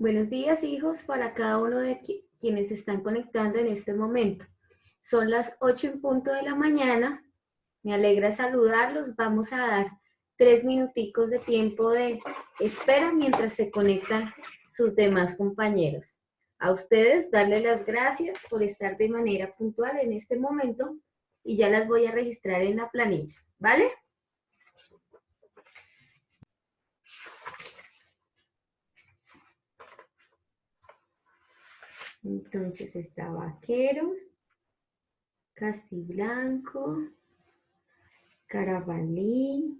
Buenos días, hijos, para cada uno de quienes se están conectando en este momento. Son las 8 en punto de la mañana. Me alegra saludarlos. Vamos a dar 3 minuticos de tiempo de espera mientras se conectan sus demás compañeros. A ustedes darles las gracias por estar de manera puntual en este momento y ya las voy a registrar en la planilla, ¿vale? Entonces está Vaquero, Castiblanco, Carabalí,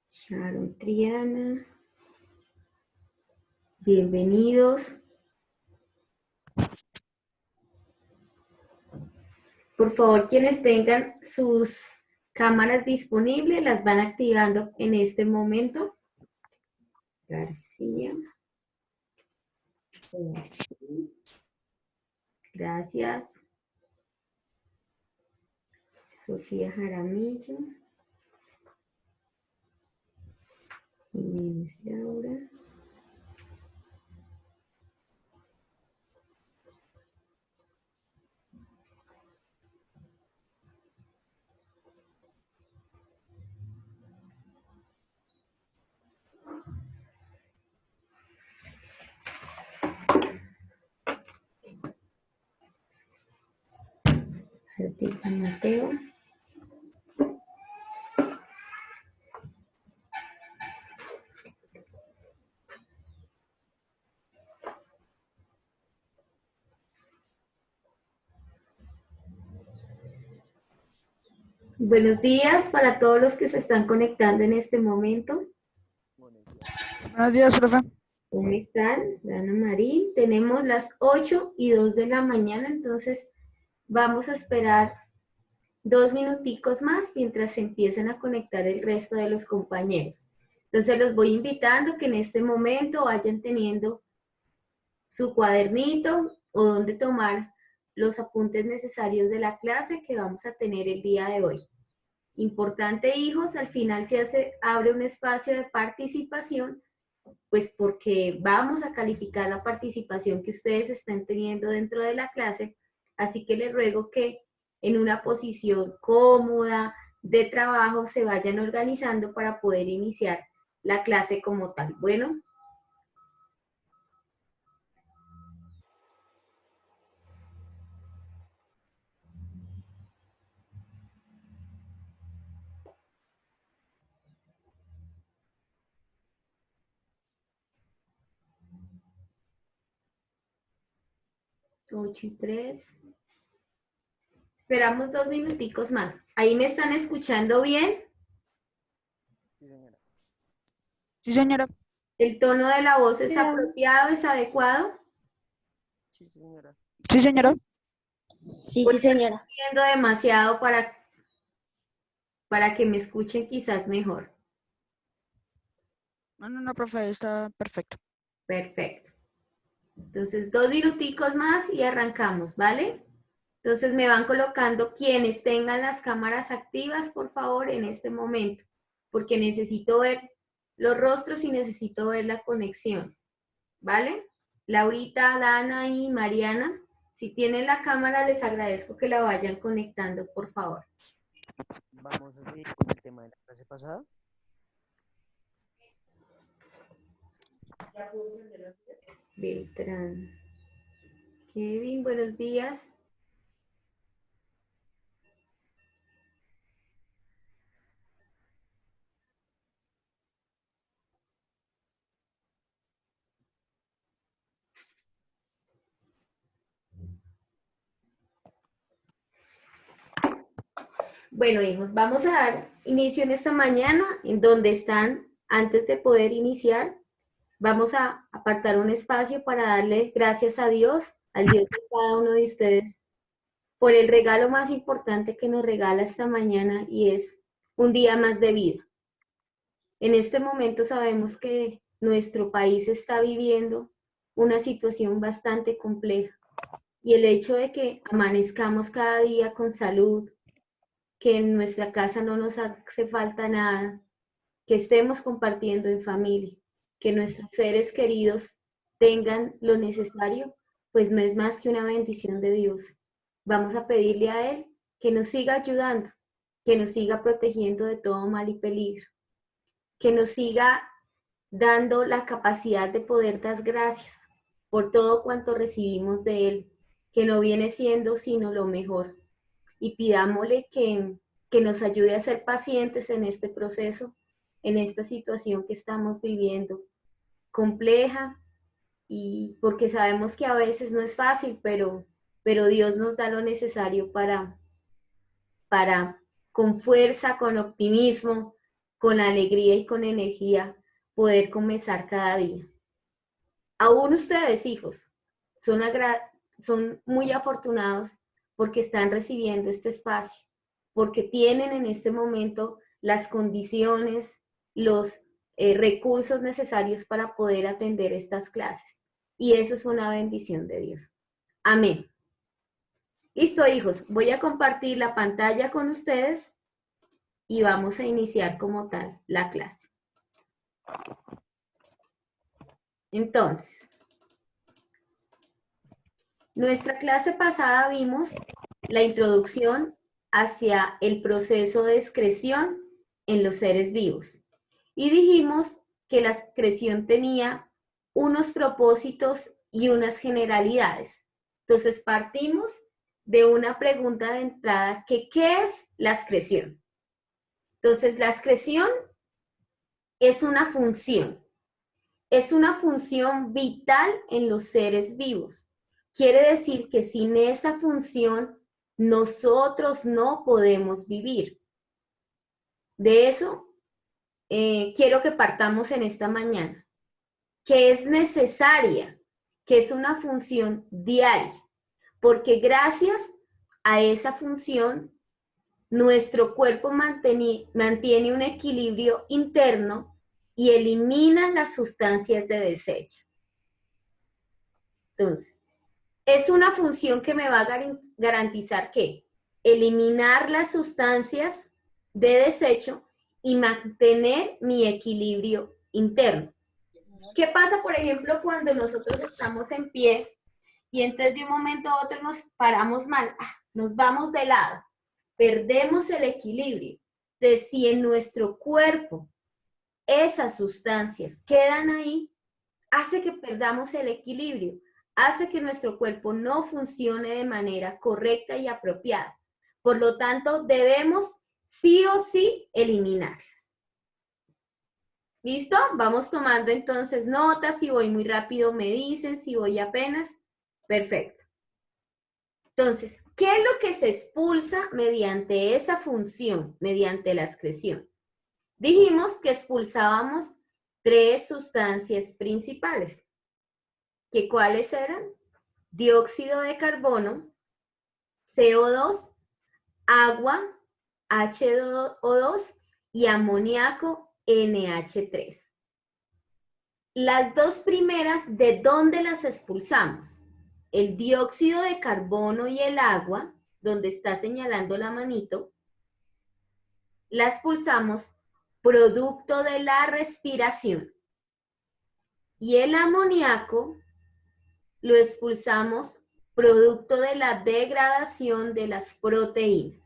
Sharon Triana, bienvenidos. Por favor, quienes tengan sus cámaras disponibles, las van activando en este momento. García. Gracias. Sofía Jaramillo. Inés Laura. Artista Mateo. Buenos días para todos los que se están conectando en este momento. Buenos días, profe. ¿Cómo están? Ana Marín. Tenemos las 8:02 de la mañana, entonces vamos a esperar 2 minuticos más mientras se empiezan a conectar el resto de los compañeros. Entonces los voy invitando que en este momento vayan teniendo su cuadernito o donde tomar los apuntes necesarios de la clase que vamos a tener el día de hoy. Importante, hijos, al final abre un espacio de participación, pues porque vamos a calificar la participación que ustedes están teniendo dentro de la clase, así que les ruego que en una posición cómoda de trabajo se vayan organizando para poder iniciar la clase como tal. Bueno. Ocho y 3. Esperamos 2 minuticos más. ¿Ahí me están escuchando bien? Sí, señora. Sí, señora. ¿El tono de la voz es apropiado, es adecuado? Sí, señora. Sí, señora. Sí, sí, señora. Estoy viendo demasiado para que me escuchen quizás mejor. No, profe, está perfecto. Perfecto. Entonces, 2 minuticos más y arrancamos, ¿vale? Entonces, me van colocando quienes tengan las cámaras activas, por favor, en este momento, porque necesito ver los rostros y necesito ver la conexión, ¿vale? Laurita, Dana y Mariana, si tienen la cámara, les agradezco que la vayan conectando, por favor. Vamos a seguir con el tema de la clase pasada. Beltrán. Kevin, buenos días. Bueno, hijos, vamos a dar inicio en esta mañana, en donde están, antes de poder iniciar, vamos a apartar un espacio para darle gracias a Dios, al Dios de cada uno de ustedes, por el regalo más importante que nos regala esta mañana y es un día más de vida. En este momento sabemos que nuestro país está viviendo una situación bastante compleja y el hecho de que amanezcamos cada día con salud, que en nuestra casa no nos hace falta nada, que estemos compartiendo en familia, que nuestros seres queridos tengan lo necesario, pues no es más que una bendición de Dios. Vamos a pedirle a Él que nos siga ayudando, que nos siga protegiendo de todo mal y peligro, que nos siga dando la capacidad de poder dar gracias por todo cuanto recibimos de Él, que no viene siendo sino lo mejor. Y pidámosle que nos ayude a ser pacientes en este proceso, en esta situación que estamos viviendo, compleja, y porque sabemos que a veces no es fácil, pero Dios nos da lo necesario para con fuerza, con optimismo, con alegría y con energía, poder comenzar cada día. Aún ustedes, hijos, son muy afortunados porque están recibiendo este espacio, porque tienen en este momento las condiciones, los recursos necesarios para poder atender estas clases. Y eso es una bendición de Dios. Amén. Listo, hijos. Voy a compartir la pantalla con ustedes y vamos a iniciar como tal la clase. Entonces, nuestra clase pasada vimos la introducción hacia el proceso de excreción en los seres vivos. Y dijimos que la excreción tenía unos propósitos y unas generalidades. Entonces partimos de una pregunta de entrada que ¿qué es la excreción? Entonces la excreción es una función vital en los seres vivos. Quiere decir que sin esa función nosotros no podemos vivir. De eso quiero que partamos en esta mañana, que es necesaria, que es una función diaria, porque gracias a esa función nuestro cuerpo mantiene un equilibrio interno y elimina las sustancias de desecho. Entonces, es una función que me va a garantizar que eliminar las sustancias de desecho y mantener mi equilibrio interno. ¿Qué pasa, por ejemplo, cuando nosotros estamos en pie y entonces de un momento a otro nos paramos mal, nos vamos de lado, perdemos el equilibrio? Entonces, si en nuestro cuerpo esas sustancias quedan ahí, hace que perdamos el equilibrio, hace que nuestro cuerpo no funcione de manera correcta y apropiada. Por lo tanto, debemos sí o sí eliminarlas. ¿Listo? Vamos tomando entonces notas. Si voy muy rápido me dicen, si voy apenas. Perfecto. Entonces, ¿qué es lo que se expulsa mediante esa función, mediante la excreción? Dijimos que expulsábamos 3 sustancias principales. ¿Que cuáles eran? Dióxido de carbono, CO2, agua, H2O2 y amoníaco, NH3. Las 2 primeras, ¿de dónde las expulsamos? El dióxido de carbono y el agua, donde está señalando la manito, la expulsamos producto de la respiración. Y el amoníaco lo expulsamos producto de la degradación de las proteínas.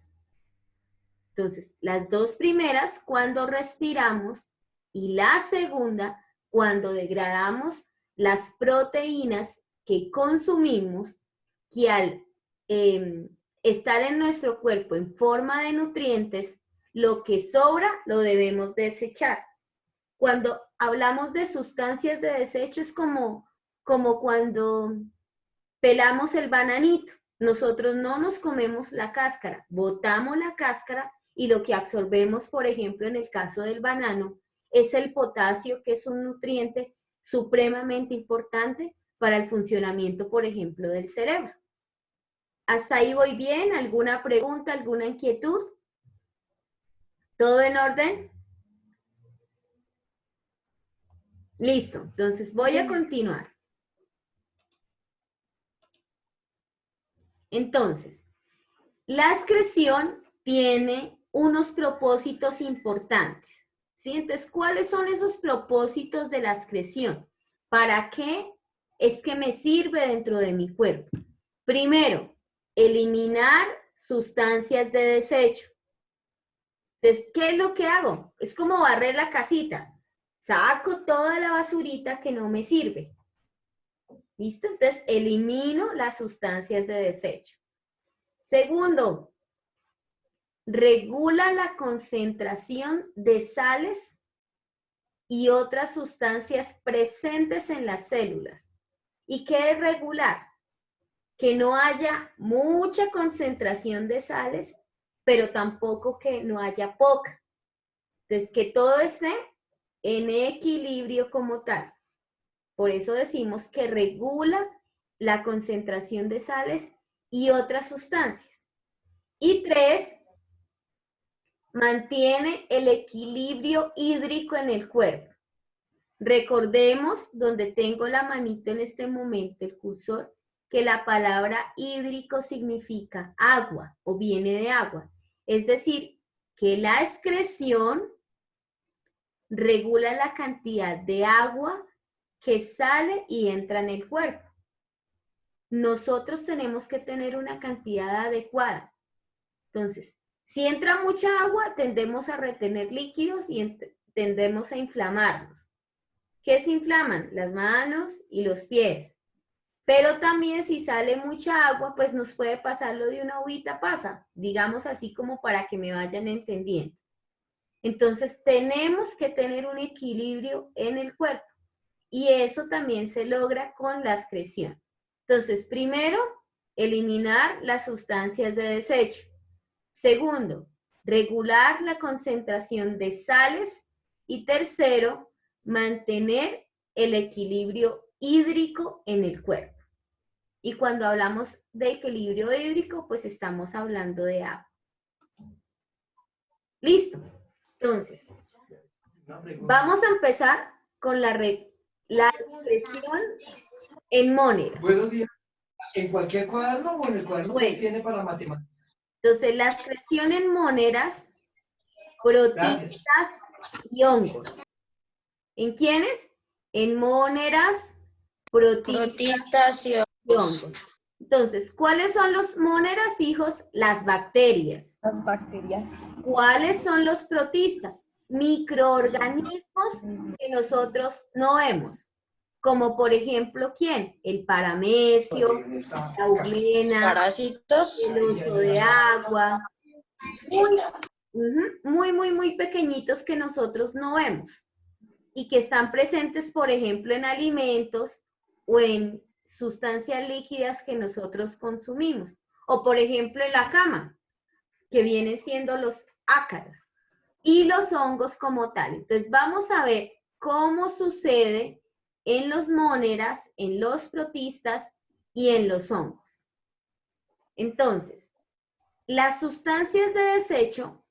Entonces, las 2 primeras cuando respiramos y la segunda cuando degradamos las proteínas que consumimos, que al estar en nuestro cuerpo en forma de nutrientes, lo que sobra lo debemos desechar. Cuando hablamos de sustancias de desecho es como cuando pelamos el bananito. Nosotros no nos comemos la cáscara, botamos la cáscara y lo que absorbemos, por ejemplo, en el caso del banano, es el potasio, que es un nutriente supremamente importante para el funcionamiento, por ejemplo, del cerebro. ¿Hasta ahí voy bien? ¿Alguna pregunta, alguna inquietud? ¿Todo en orden? Listo, entonces voy a continuar. Entonces, la excreción tiene unos propósitos importantes, ¿sí? Entonces, ¿cuáles son esos propósitos de la excreción? ¿Para qué es que me sirve dentro de mi cuerpo? Primero, eliminar sustancias de desecho. Entonces, ¿qué es lo que hago? Es como barrer la casita. Saco toda la basurita que no me sirve. ¿Listo? Entonces, elimino las sustancias de desecho. Segundo, regula la concentración de sales y otras sustancias presentes en las células. ¿Y qué es regular? Que no haya mucha concentración de sales, pero tampoco que no haya poca. Entonces, que todo esté en equilibrio como tal. Por eso decimos que regula la concentración de sales y otras sustancias. Y 3, mantiene el equilibrio hídrico en el cuerpo. Recordemos, donde tengo la manito en este momento, el cursor, que la palabra hídrico significa agua o viene de agua. Es decir, que la excreción regula la cantidad de agua que sale y entra en el cuerpo. Nosotros tenemos que tener una cantidad adecuada. Entonces, si entra mucha agua, tendemos a retener líquidos y tendemos a inflamarnos. ¿Qué se inflaman? Las manos y los pies. Pero también si sale mucha agua, pues nos puede pasar lo de una agüita pasa, digamos así como para que me vayan entendiendo. Entonces, tenemos que tener un equilibrio en el cuerpo y eso también se logra con la excreción. Entonces, primero, eliminar las sustancias de desecho. Segundo, regular la concentración de sales. Y tercero, mantener el equilibrio hídrico en el cuerpo. Y cuando hablamos de equilibrio hídrico, pues estamos hablando de agua. Listo. Entonces, vamos a empezar con la expresión en mónera. Buenos días. ¿En cualquier cuaderno o en el cuaderno que tiene para matemáticas? Entonces, la excreción en móneras, protistas y hongos. ¿En quiénes? En móneras, protistas y hongos. Entonces, ¿cuáles son los móneras, hijos? Las bacterias. Las bacterias. ¿Cuáles son los protistas? Microorganismos que nosotros no vemos. Como por ejemplo, ¿quién? El paramecio, la euglena, Parásitos. el oso de agua. Muy pequeñitos que nosotros no vemos. Y que están presentes, por ejemplo, en alimentos o en sustancias líquidas que nosotros consumimos. O, por ejemplo, en la cama, que vienen siendo los ácaros. Y los hongos como tal. Entonces, vamos a ver cómo sucede en los móneras, en los protistas y en los hongos. Entonces, las sustancias de desecho,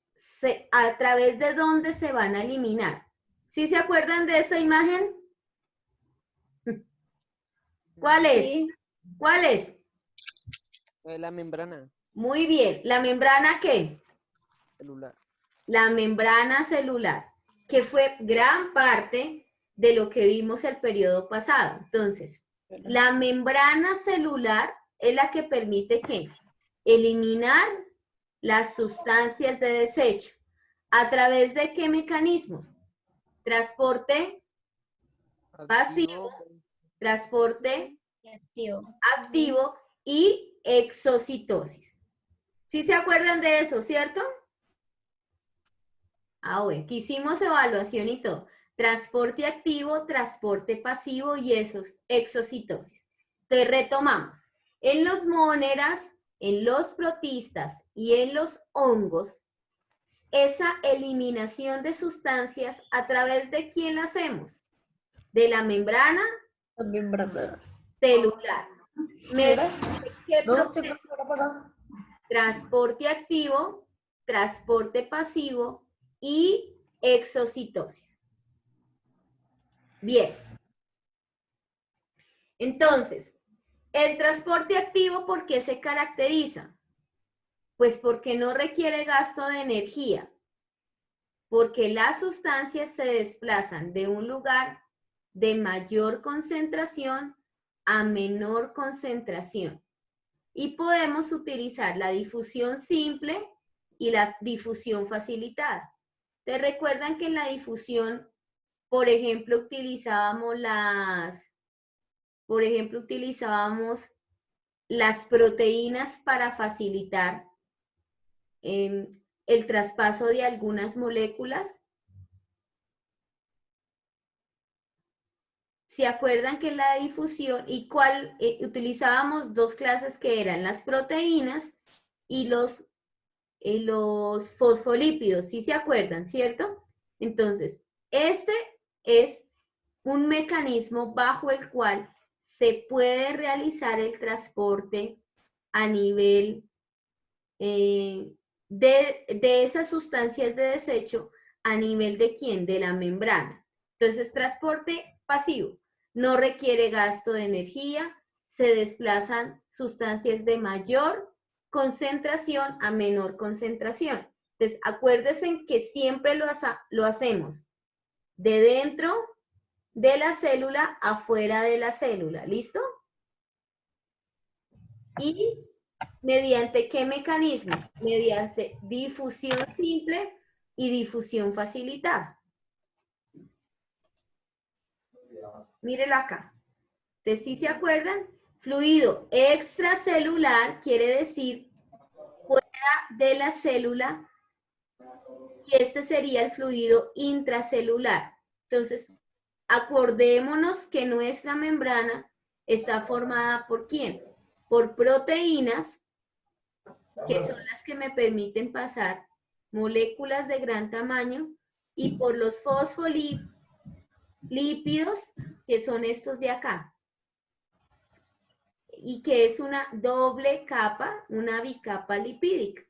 ¿a través de dónde se van a eliminar? ¿Sí se acuerdan de esta imagen? ¿Cuál es? Sí. ¿Cuál es? La membrana Muy bien. ¿La membrana qué? celular. La membrana celular, que fue gran parte de lo que vimos el periodo pasado. Entonces, la membrana celular es la que permite ¿qué? Eliminar las sustancias de desecho. ¿A través de qué mecanismos? Transporte pasivo, transporte activo y exocitosis. ¿Sí se acuerdan de eso, cierto? Ah, bueno, que hicimos evaluación y todo. Transporte activo, transporte pasivo y exocitosis. Entonces retomamos. En los móneras, en los protistas y en los hongos, esa eliminación de sustancias, ¿a través de quién la hacemos? De la membrana celular. ¿Qué proceso? Transporte activo, transporte pasivo y exocitosis. Bien. Entonces, el transporte activo, ¿por qué se caracteriza? Pues porque no requiere gasto de energía. porque las sustancias se desplazan de un lugar de mayor concentración a menor concentración. Y podemos utilizar la difusión simple y la difusión facilitada. ¿Te recuerdan que en la difusión, por ejemplo, utilizábamos las proteínas para facilitar el traspaso de algunas moléculas? ¿Se acuerdan que en la difusión utilizábamos dos clases que eran las proteínas y los fosfolípidos? ¿Sí se acuerdan, cierto? Entonces, este es un mecanismo bajo el cual se puede realizar el transporte a nivel de esas sustancias de desecho a nivel de ¿quién? De la membrana. Entonces, transporte pasivo. No requiere gasto de energía, se desplazan sustancias de mayor concentración a menor concentración. Entonces, acuérdense que siempre lo hacemos de dentro de la célula afuera de la célula. ¿Listo? ¿Y mediante qué mecanismos? Mediante difusión simple y difusión facilitada. Mírelo acá. Entonces, ¿sí se acuerdan? Fluido extracelular quiere decir fuera de la célula y este sería el fluido intracelular. Entonces, acordémonos que nuestra membrana está formada ¿por quién? Por proteínas, que son las que me permiten pasar moléculas de gran tamaño, y por los fosfolípidos, que son estos de acá, y que es una doble capa, una bicapa lipídica.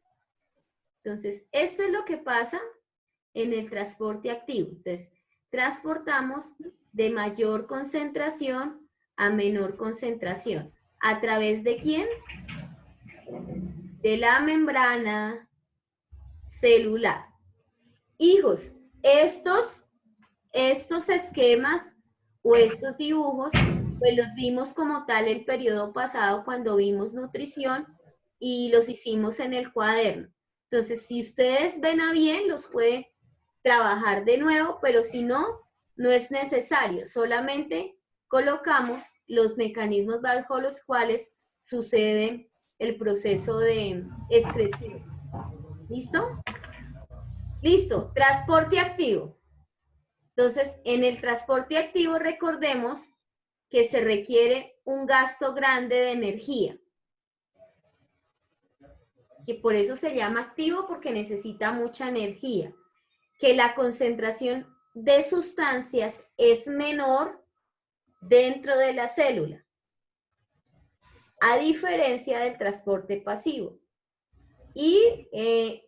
Entonces, esto es lo que pasa en el transporte activo. Entonces, transportamos de mayor concentración a menor concentración. ¿A través de quién? De la membrana celular. Hijos, estos esquemas o estos dibujos, pues los vimos como tal el periodo pasado cuando vimos nutrición y los hicimos en el cuaderno. Entonces, si ustedes ven a bien, los pueden trabajar de nuevo, pero si no, no es necesario. Solamente colocamos los mecanismos bajo los cuales sucede el proceso de excreción. ¿Listo? Listo. Transporte activo. Entonces, en el transporte activo recordemos que se requiere un gasto grande de energía, que por eso se llama activo, porque necesita mucha energía, que la concentración de sustancias es menor dentro de la célula, a diferencia del transporte pasivo, y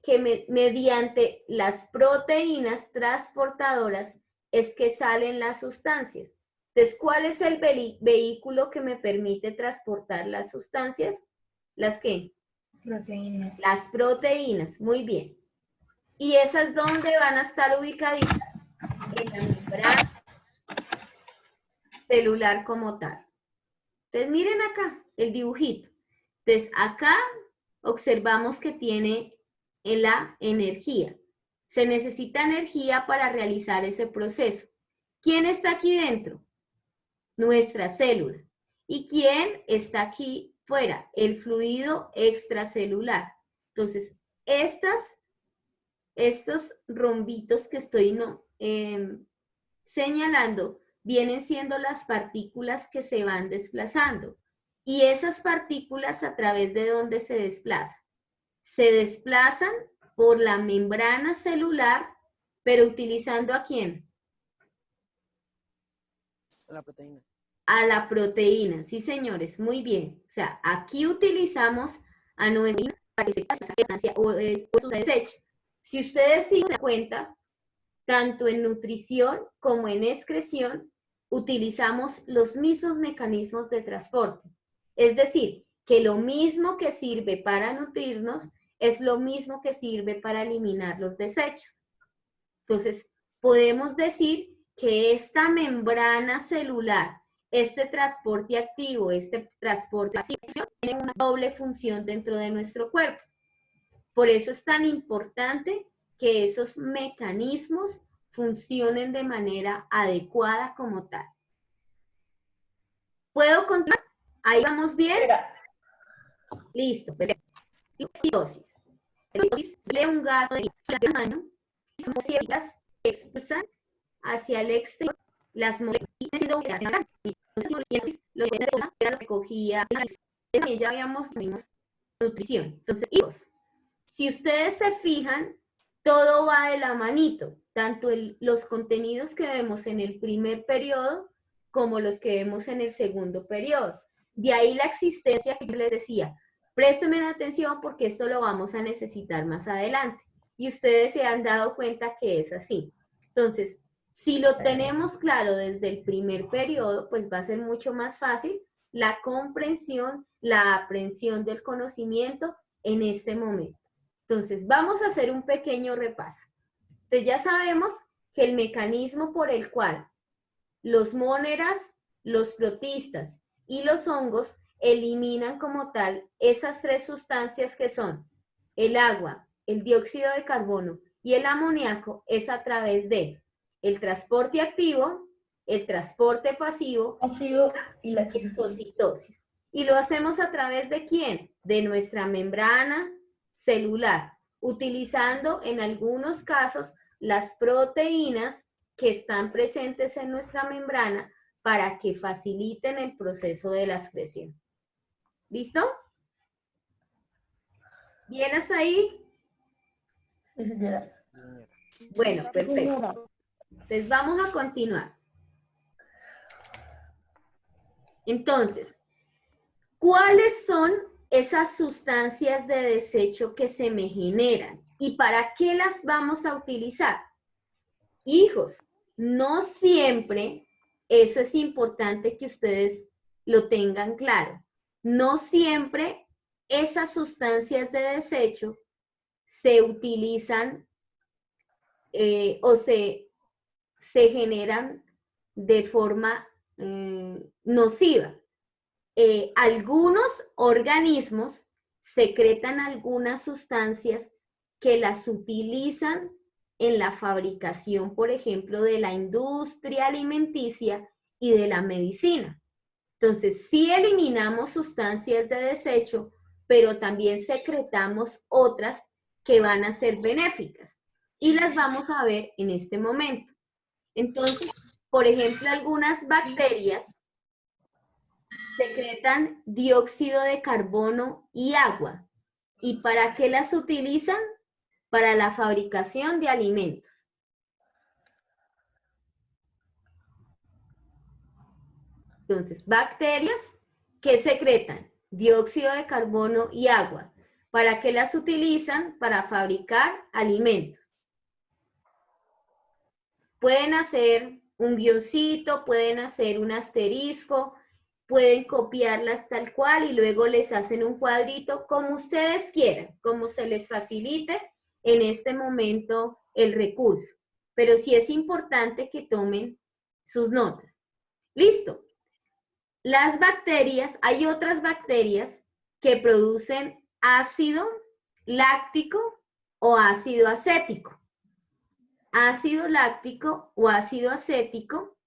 que mediante las proteínas transportadoras es que salen las sustancias. Entonces, ¿cuál es el vehículo que me permite transportar las sustancias? ¿Las qué? Proteínas. Las proteínas, muy bien. ¿Y esas dónde van a estar ubicaditas? En la membrana celular como tal. Entonces, miren acá el dibujito. Entonces, acá observamos que tiene la energía. Se necesita energía para realizar ese proceso. ¿Quién está aquí dentro? Nuestra célula. ¿Y quién está aquí fuera? El fluido extracelular. Entonces, estos rombitos que estoy señalando vienen siendo las partículas que se van desplazando. Y esas partículas, ¿a través de dónde se desplazan? Se desplazan por la membrana celular, pero utilizando ¿a quién? La proteína. A la proteína, sí señores, muy bien. O sea, aquí utilizamos a nuestra sustancia o su desecho. Si ustedes se dan cuenta, tanto en nutrición como en excreción, utilizamos los mismos mecanismos de transporte. Es decir, que lo mismo que sirve para nutrirnos es lo mismo que sirve para eliminar los desechos. Entonces, podemos decir que esta membrana celular, este transporte activo, este transporte pasivo, tiene una doble función dentro de nuestro cuerpo. Por eso es tan importante que esos mecanismos funcionen de manera adecuada como tal. ¿Puedo continuar? ¿Ahí vamos bien? Listo, perfecto. Citosis. La citosis de un gas de la mano, moléculas que expulsan hacia el exterior las moléculas. Entonces, lo que era lo que cogía, ya habíamos nutrición. Entonces, hijos, si ustedes se fijan, todo va de la manito, tanto los contenidos que vemos en el primer periodo como los que vemos en el segundo periodo. De ahí la existencia que yo les decía, préstenme atención porque esto lo vamos a necesitar más adelante. Y ustedes se han dado cuenta que es así. Entonces, si lo tenemos claro desde el primer periodo, pues va a ser mucho más fácil la comprensión, la aprehensión del conocimiento en este momento. Entonces, vamos a hacer un pequeño repaso. Entonces, ya sabemos que el mecanismo por el cual los móneras, los protistas y los hongos eliminan como tal esas tres sustancias que son el agua, el dióxido de carbono y el amoníaco es a través de el transporte activo, el transporte pasivo y la exocitosis. ¿Y lo hacemos a través de quién? De nuestra membrana celular, utilizando en algunos casos las proteínas que están presentes en nuestra membrana para que faciliten el proceso de la excreción. ¿Listo? ¿Bien hasta ahí? Sí, señora. Bueno, perfecto. Entonces vamos a continuar. Entonces, ¿cuáles son esas sustancias de desecho que se me generan? ¿Y para qué las vamos a utilizar? Hijos, no siempre, eso es importante que ustedes lo tengan claro, no siempre esas sustancias de desecho se utilizan o se generan de forma nociva. Algunos organismos secretan algunas sustancias que las utilizan en la fabricación, por ejemplo, de la industria alimenticia y de la medicina. Entonces, sí eliminamos sustancias de desecho, pero también secretamos otras que van a ser benéficas y las vamos a ver en este momento. Entonces, por ejemplo, algunas bacterias secretan dióxido de carbono y agua. ¿Y para qué las utilizan? Para la fabricación de alimentos. Entonces, bacterias que secretan dióxido de carbono y agua. ¿Para qué las utilizan? Para fabricar alimentos. Pueden hacer un guioncito, pueden hacer un asterisco, pueden copiarlas tal cual y luego les hacen un cuadrito como ustedes quieran, como se les facilite en este momento el recurso. Pero sí es importante que tomen sus notas. Listo. Las bacterias, hay otras bacterias que producen ácido láctico o ácido acético. Ácido láctico o ácido acético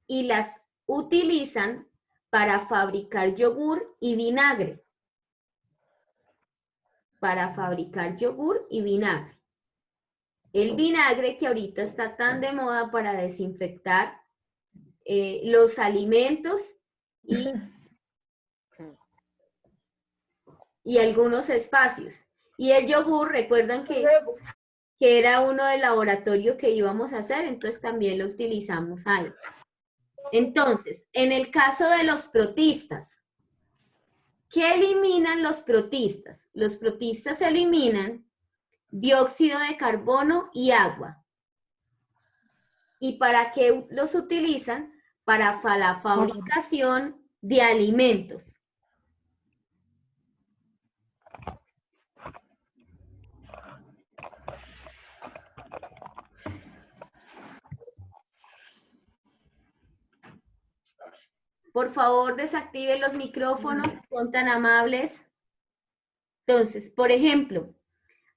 y las utilizan para fabricar yogur y vinagre. Para fabricar yogur y vinagre. El vinagre que ahorita está tan de moda para desinfectar los alimentos y algunos espacios. Y el yogur, recuerdan que era uno del laboratorio que íbamos a hacer, entonces también lo utilizamos ahí. Entonces, en el caso de los protistas, ¿qué eliminan los protistas? Los protistas eliminan dióxido de carbono y agua. ¿Y para qué los utilizan? Para la fabricación de alimentos. Por favor, desactiven los micrófonos, si son tan amables. Entonces, por ejemplo,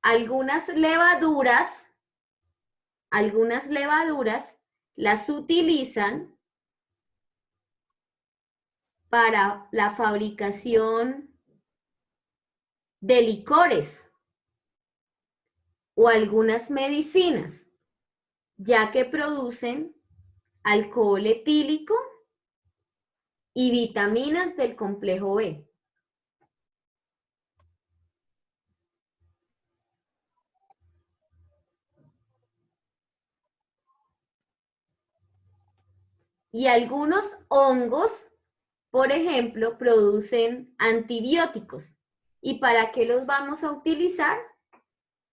algunas levaduras las utilizan para la fabricación de licores o algunas medicinas, ya que producen alcohol etílico y vitaminas del complejo B. Y algunos hongos, por ejemplo, producen antibióticos. ¿Y para qué los vamos a utilizar?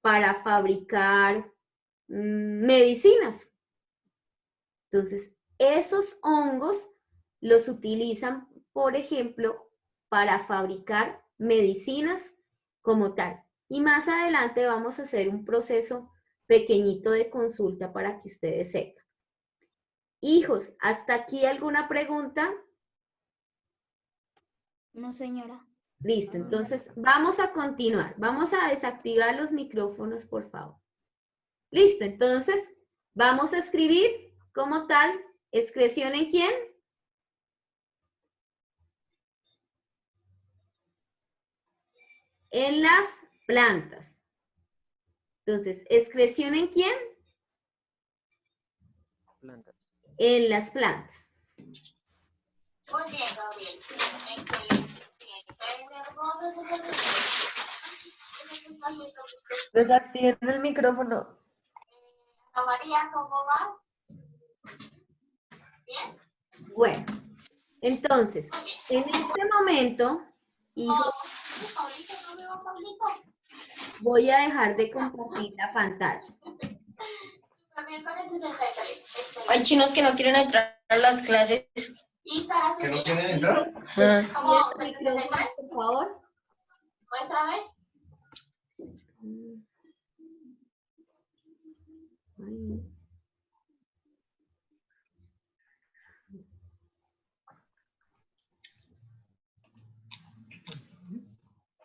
Para fabricar medicinas. Entonces, esos hongos los utilizan, por ejemplo, para fabricar medicinas como tal. Y más adelante vamos a hacer un proceso pequeñito de consulta para que ustedes sepan. Hijos, ¿hasta aquí alguna pregunta? No, señora. Listo, entonces vamos a continuar. Vamos a desactivar los micrófonos, por favor. Listo, entonces vamos a escribir como tal, ¿excreción en quién? En las plantas. Entonces, ¿excreción en quién? Plantas. En las plantas. Muy bien, Gabriel. Excelente. Desactiven el micrófono. Ana María, ¿cómo va? ¿Bien? Bueno, entonces, en este momento, hijos, Pablito, ¿no veo a Pablito? voy a dejar de compartir la pantalla. También con el 63. Excelente. Hay chinos que no quieren entrar a las clases. ¿Y Sara ¿Que no Sofía? quieren entrar? ¿Cómo? ¿Cierran los micrófonos, por favor? Muéstrame. Ay.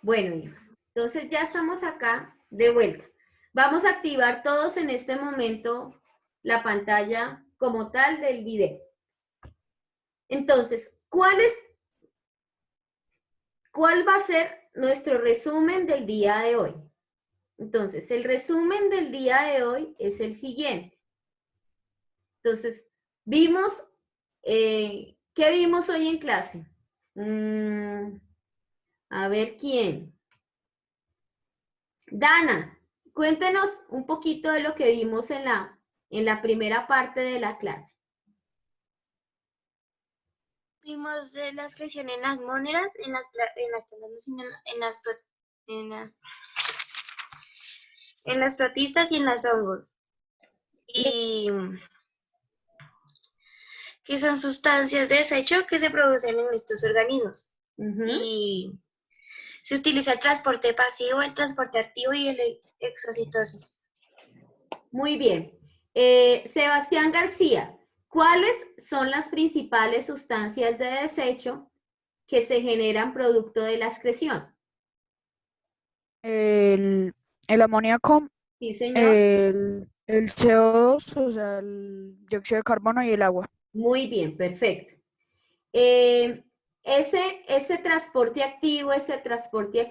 Bueno, hijos, entonces ya estamos acá de vuelta. Vamos a activar todos en este momento la pantalla como tal del video. Entonces, ¿cuál va a ser nuestro resumen del día de hoy? Entonces, el resumen del día de hoy es el siguiente. Entonces, vimos, ¿qué vimos hoy en clase? A ver, ¿quién? Dana, cuéntenos un poquito de lo que vimos en la primera parte de la clase. Vimos de la excreción en las monedas, en las protistas y en los hongos. Y que son sustancias de desecho que se producen en estos organismos. Y se utiliza el transporte pasivo, el transporte activo y el exocitosis. Muy bien. Sebastián García, ¿cuáles son las principales sustancias de desecho que se generan producto de la excreción? El amoníaco, Sí, señor. el CO2, o sea, el dióxido de carbono y el agua. Muy bien, perfecto. Ese transporte activo, ese transporte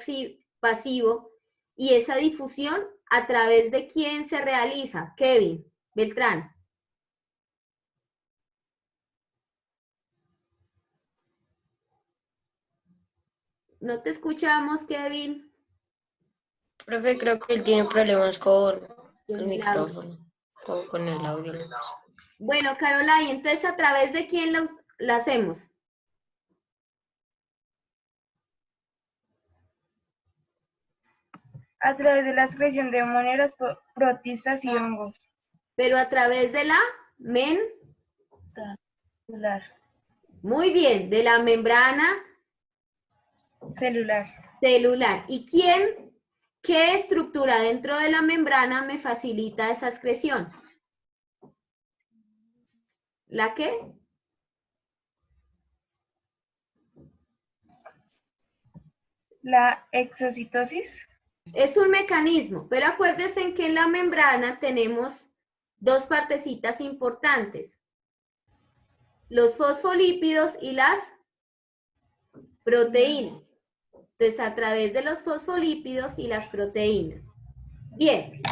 pasivo y esa difusión, ¿a través de quién se realiza? Kevin Beltrán. No te escuchamos, Kevin. Profe, creo que él tiene problemas con el El audio. micrófono, con el audio. Bueno, Carola, y entonces, ¿a través de quién lo hacemos? A través de la excreción de monedas, protistas y hongos. Pero a través de la Celular. Muy bien, de la membrana celular. ¿Y qué estructura dentro de la membrana me facilita esa excreción? ¿La qué? la exocitosis. Es un mecanismo, pero acuérdense en que en la membrana tenemos dos partecitas importantes. Los fosfolípidos y las proteínas. Entonces, a través de los fosfolípidos y las proteínas. Bien.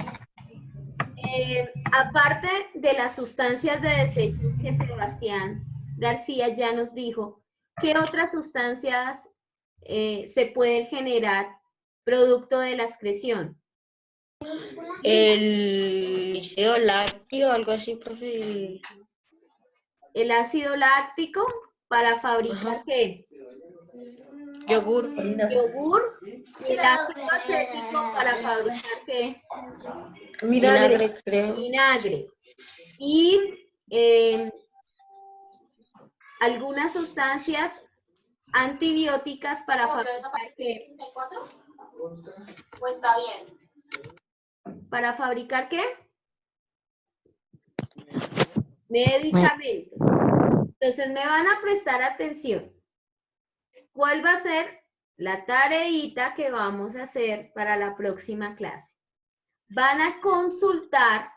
Aparte de las sustancias de desecho que Sebastián García ya nos dijo, ¿qué otras sustancias se pueden generar producto de la excreción? El líquido lácteo, algo así, profe. El ácido láctico para fabricar ¿qué? Yogur. Yogur. Y el ácido acético para fabricar ¿qué? Vinagre, creo. Vinagre. Y algunas sustancias antibióticas para fabricar ¿qué? Pues está bien. ¿Para fabricar qué? Medicamentos. Entonces me van a prestar atención. ¿Cuál va a ser la tareita que vamos a hacer para la próxima clase? Van a consultar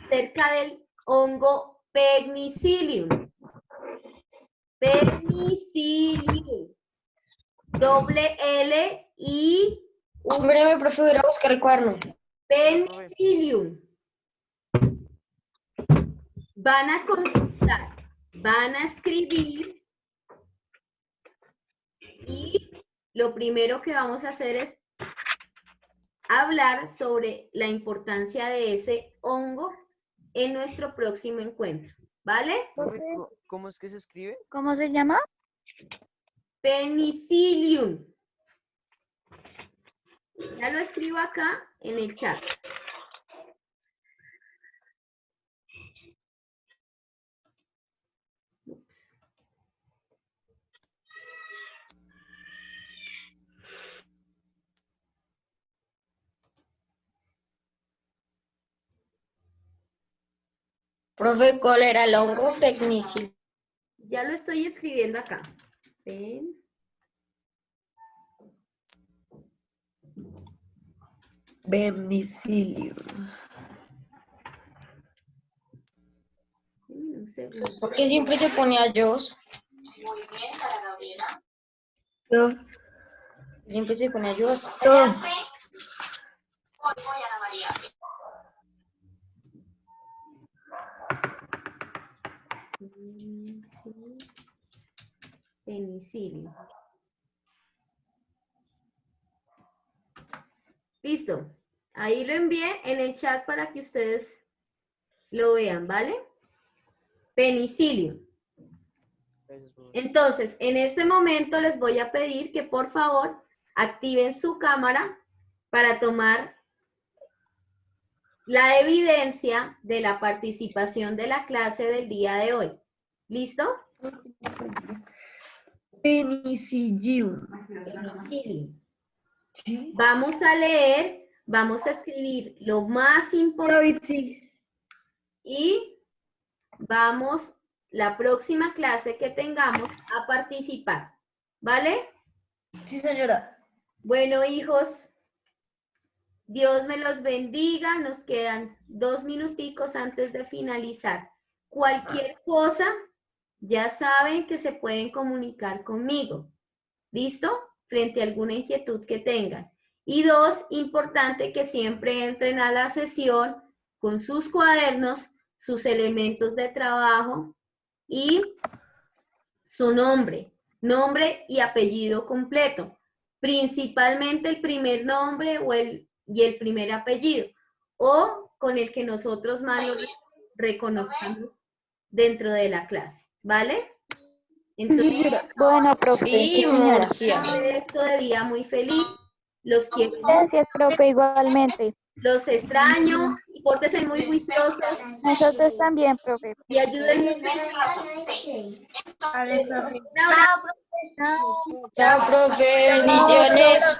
acerca del hongo Penicillium. Penicillium. Doble L I Espérame, profe, voy a ir a buscar el cuaderno. Penicillium. Van a consultar, van a escribir y lo primero que vamos a hacer es hablar sobre la importancia de ese hongo en nuestro próximo encuentro, ¿vale? Profe, ¿cómo es que se escribe? ¿Cómo se llama? Penicillium. Ya lo escribo acá en el chat. Ups. Profe, ¿cuál era el hongo? Penicillium. Ya lo estoy escribiendo acá. Pen. Penicillium. Un segundo. ¿Por qué siempre te ponía yo? Muy bien, Sara Gabriela. Siempre se ponía yo. Hoy voy, Ana María. Penicillium. Listo. Ahí lo envié en el chat para que ustedes lo vean, ¿vale? Penicillium. Entonces, en este momento les voy a pedir que por favor activen su cámara para tomar la evidencia de la participación de la clase del día de hoy. ¿Listo? Penicillium. Penicillium. Sí. Vamos a leer, vamos a escribir lo más importante David, sí. y vamos la próxima clase que tengamos a participar. ¿Vale? Sí, señora. Bueno, hijos, Dios me los bendiga. Nos quedan 2 minuticos antes de finalizar. Cualquier cosa, ya saben que se pueden comunicar conmigo. ¿Listo? Frente a alguna inquietud que tengan. Y 2, importante que siempre entren a la sesión con sus cuadernos, sus elementos de trabajo y su nombre y apellido completo. Principalmente el primer nombre y el primer apellido, o con el que nosotros más lo reconozcamos dentro de la clase, ¿vale? Entonces, Bueno, profe. Sí, señora. esto de día muy feliz, los quiero, Gracias, profe, igualmente. los extraño, y pórtense muy juiciosos Nosotros también, profe. y ayúdenme en casa. Vale, profe. Un abrazo. Chao, profe. Bendiciones.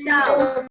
Chao.